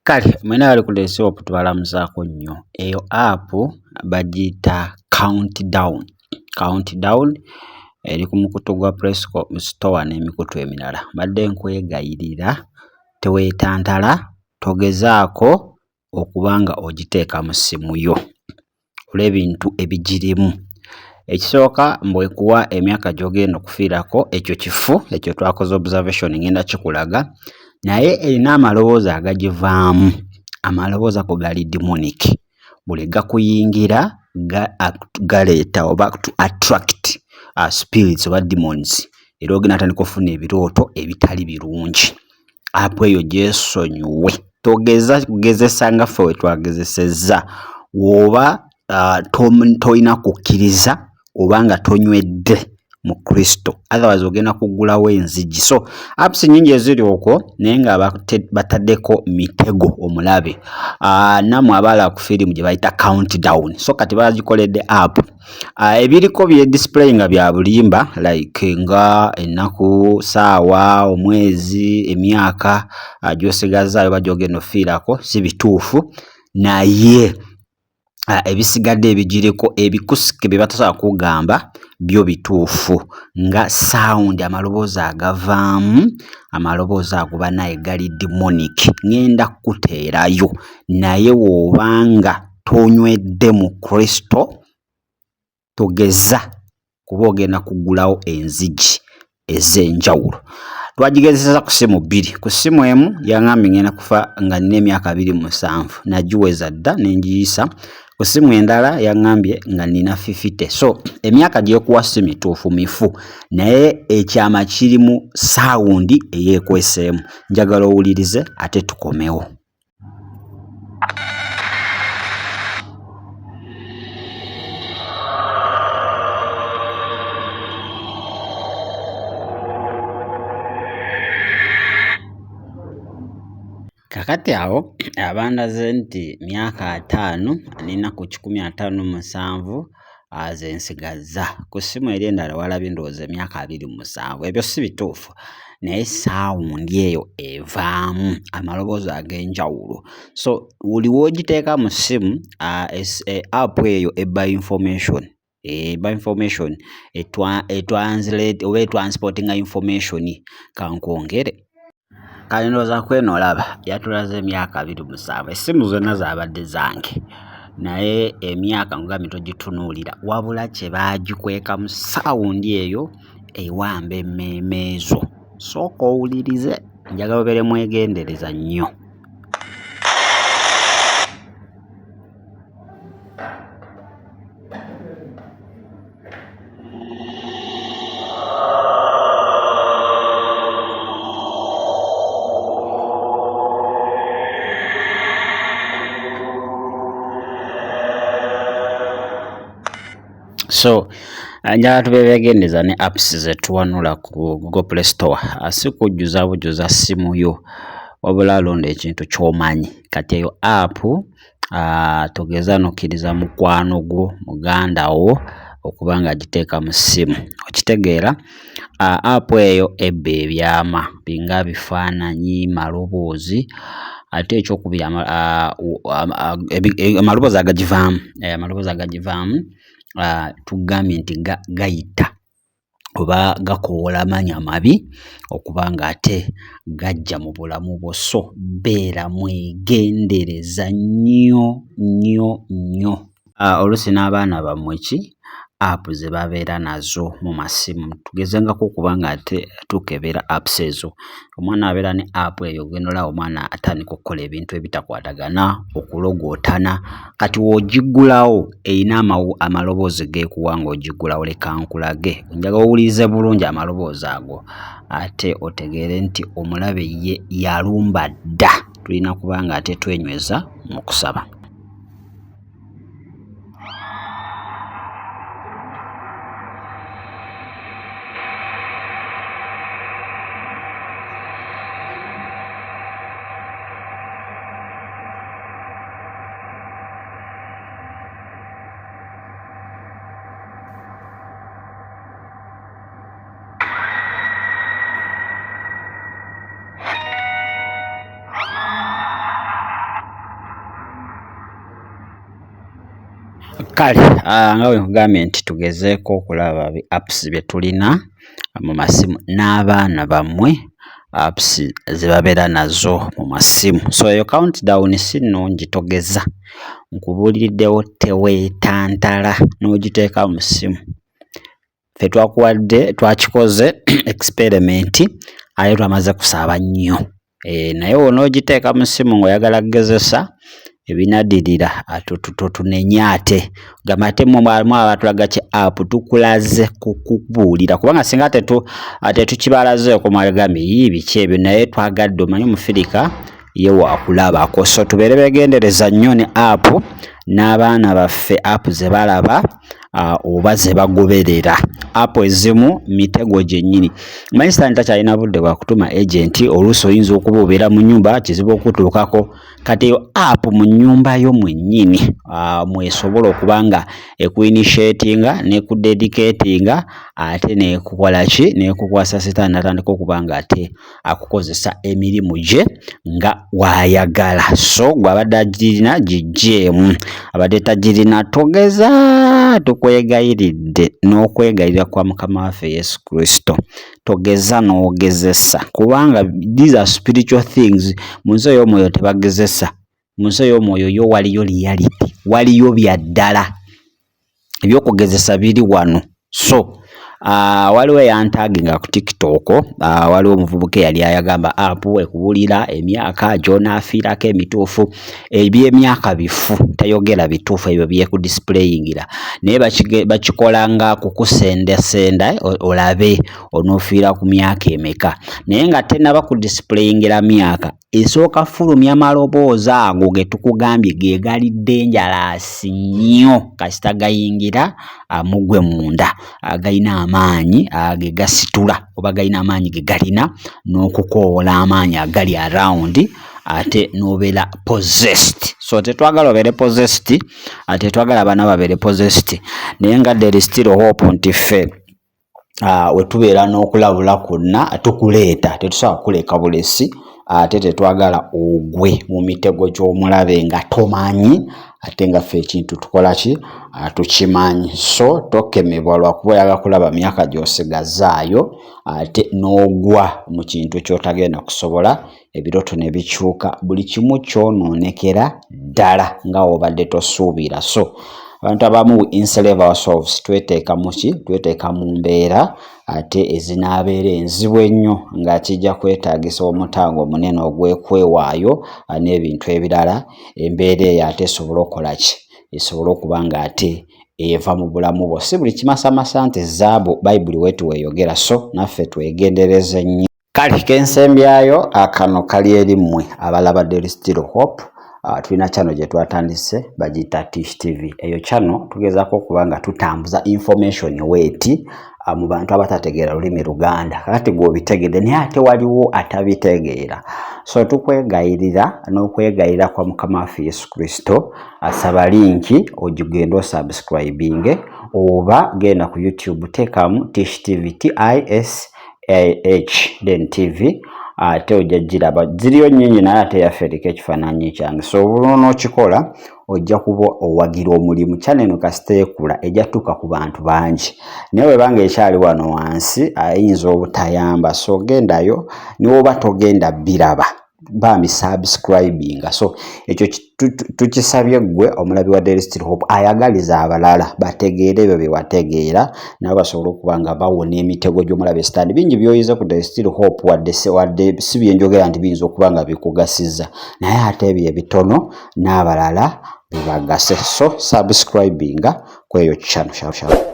Kale mwena bali ku desktop tubalamuzaako nnyo. Eyo app bagiyita Countdown eri ku mukutu gwa Play Store n'emikutu emirala. Mbadde nkwegayirira teweetantala, togezaako okuba nga ogiteeka mu ssimu yo olw'ebintu ebigirimu. Ekisooka mbwekuwa emyaka gy'ogenda okufiirako ekyo kifu ekyo twakoze observation ngenda kikulaga, naye erina amaloboozi agagivaamu. Amaloboozi ago gali demonic, buli gakuyingira galeeta oba to attract spirits oba demons, era ogenda atandika okufuna ebirooto ebitali birungi. App eyo gyesonyiwe, togeza kugezesa nga ffe we twagezesezza woba tolina kukkiriza oba nga tonywedde mu Kristo, otherwise ogenda kuggulawo enzigi. So apps nnyingi eziri okwo naye nga bataddeko mitego omulabe. Nammwe abaala ku firimu gye bayita Countdown, so kati bagikoledde app ebiriko bye display nga bya bulimba like nga ennaku, saawa, omwezi, emyaka gy'osigazaayo oba gy'ogenda ofiirako si bituufu, naye ebisigadde ebigiriko ebikusike bye batasobola kugamba byo bituufu, nga sound amaloboozi agavaamu, amaloboozi ago banaye gali demonic. Ngenda kuteerayo naye w'obanga tonywedde mu Kristo togeza kuba ogenda kuggulawo enzigi ez'enjawulo. Twagigezeseza ku ssimu bbiri. Ku ssimu emu yaŋŋambye ngenda kufa nga nina emyaka 27, nagiweza dda n'engiyisa. Ku ssimu endala yaŋŋambye nga nina 50. So emyaka gy'ekuwa si mituufu, mifu, naye ekyama kirimu saawundi eyeekweseemu. Njagala owulirize ate tukomewo. Kakati awo abandaze nti myaka 5 nina ku 157 zensigazza. Ku ssimu eri endala walabye ndowooza emyaka 27. Ebyo si bituufu, naye saawundi eyo evaamu amaloboozi ag'enjawulo. So buli w'ogiteeka mu ssimu app eyo eba information, etranslate oba etransportinga information. Kankwongere kale ndowooza kweno olaba yatulaze emyaka 27. Essimu zonna zaabadde zange, naye emyaka ngambye togitunuulira, wabula kye baagikweka mu saawundi eyo ewamba emmeeme ezo. Sooka owulirize, njagala obeere mwegendereza nnyo. So njagala tube beegendereza ne apps ze tuwanula ku Google Play Store. Si kujjuza bujjuza ssimu yo, wabula londa ekintu ky'omanyi. Kati eyo app togeza nokkiriza mukwano gwo, muganda wo okuba nga agiteeka mu ssimu. Okitegeera app eyo ebba ebyama binga bifaananyi, maloboozi, ate ekyokubiri amaloboozi agagivaamu tugambye nti gayita oba gakowola manya mabi okuba nga ate gajja mu bulamu bwo. So beera mwegendereza nnyo nnyo nnyo. Oluusi n'abaana bammwe app ze babeera nazo mu masimu tugezengako okuba nga ate tukebera apps ezo. Omwana abeera ne app eyo gendola omwana atandika okukola ebintu ebitakwatagana, okulogootana. Kati w'ogiggulawo erina amaloboozi geekuwa ng'ogiggulawo. Leka nkulage, njagala owulirize bulungi amaloboozi ago ate otegeere nti omulabe ye yalumba dda. Tulina kuba nga ate twenyweza mu kusaba. Kale nga bwe nkugambye nti tugezeeko okulaba bi apps bye tulina mu masimu n'abaana bammwe apps ze babeera nazo mu masimu. So eyo countdown si nnungi, togeza. Nkubuuliriddewo teweetantala n'ogiteeka mu ssimu. Ffe twakikoze experiment aye twamaze kusaaba nnyo. Naye wonoogiteeka mu ssimu ng'oyagala kugezesa ebinaddirira tunenye ate gamba ate mu abatulaga ki app tukulaze kukubuulira kubanga singa tetukibalazeeko mwagambye biki ebyo, naye twagadde omanyi Omufirika ye waakulabako. So tubeere beegendereza nnyo ne app n'abaana baffe app ze balaba oba ze bagoberera. App ezimu mitego gyennyini. Manyi sitaani takyalina budde bwa kutuma agenti, oluusi oyinza okuba obeera mu nnyumba kizibu okutuukako. Kati eyo app mu nnyumba yo mwennyini mwesobola okuba nga ekuinitiatinga n'ekudedicatinga ate n'ekukola ki, n'ekukwasa sitaani natandika okuba nga ate akukozesa emirimu gye nga waayagala. So gw'abadde agirina giggyeemu, abadde tagirina togeza. Tukwegayiridde n'okwegayirira kwa Mukama waffe Yesu Kristo, togeza n'ogezesa kubanga these are spiritual things. Mu nsi ey'omwoyo tebagezesa. Mu nsi ey'omwoyo yo waliyo reality, waliyo bya ddala, ebyokugezesa biri wano. So waliwo eyantaginga ku TikTok, waliwo omuvubuka eyali ayagamba app ekubuulira emyaka gy'onaafiirako emituufu. Eby'emyaka bifu, tayogera bituufu ebyo byekudisplayingira, naye bakikola nga kukusendasenda olabe onoofiira ku myaka emeka, naye nga tennaba kudisplayingira myaka esooka fulumya maloboozi ago ge tukugambye ge gali dangerous nnyo kasita gayingira mugwe munda, galina amaanyi ge gasitula oba galina amaanyi ge galina n'okukoola amaanyi agali around ate n'obeera possessed. So tetwagala obeere possessed, ate twagala abaana babeere possessed, naye nga there is still hope nti ffe we tubeera n'okulabula kwonna tukuleeta, tetusobola kukuleka bulesi, ate tetwagala ogwe mu mitego gy'omulabe nga tomanyi ate nga ffe ekintu tukola ki tukimanyi. So tokemebwa lwakuba oyagala kulaba myaka gy'osigazaayo ate n'ogwa mu kintu ky'otagenda kusobola, ebirooto ne bikyuka, buli kimu kyonoonekera ddala nga obadde tosuubira. So abantu abamu enslave ourselves, tweteeka mu ki, tweteeka mu mbeera ate ezinaabeera enzibu ennyo nga kijja kwetaagisa omutango munene ogw'okwewaayo n'ebintu ebirala. Embeera eyo ate esobole okukola ki, esobole okuba nga ate eva mu bulamu bwo. Si buli kimasamasa nti zaabu Bayibuli wetu weeyogera. So naffe twegendereze nnyo. Kale kensembyayo akano kali eri mmwe abalaba There is Still Hope. Tulina channel gye twatandise bagiyita Tish TV. Eyo channel tugezaako okuba nga tutambuza information weeti mu bantu abatategeera lulimi Luganda. Kakati gw'obitegedde naye ate waliwo atabitegeera. So tukwegayirira n'okwegayirira kwa Mukama waffe Yesu Kristo, asaba linki ogigenda osubscribinge oba genda ku YouTube teekamu Tish TV TISAH then TV ate ojja giraba. Ziriyo nnyingi naye ate yaffe eriko ekifaananyi kyange. So n'okikola ojja kuba owagira omulimu. Channel eno kasita ekula ejja tuuka ku bantu bangi, naye webanga ekyali wano wansi ayinza obutayamba. So gendayo niwoba togenda biraba bambi subscribinga. So ekyo tukisabye gwe omulabi wa There is Still Hope ayagaliza abalala bategeere ebyo bye wategeera nabo basobole okuba nga bawona emitego gy'omulabi Sitaani. Bingi byoyize ku There is Still Hope wadde si byenjogera nti biyinza okuba nga bikugasiza, naye ate ebyo ebitono n'abalala bibagase. So subscribinga kweyo channel.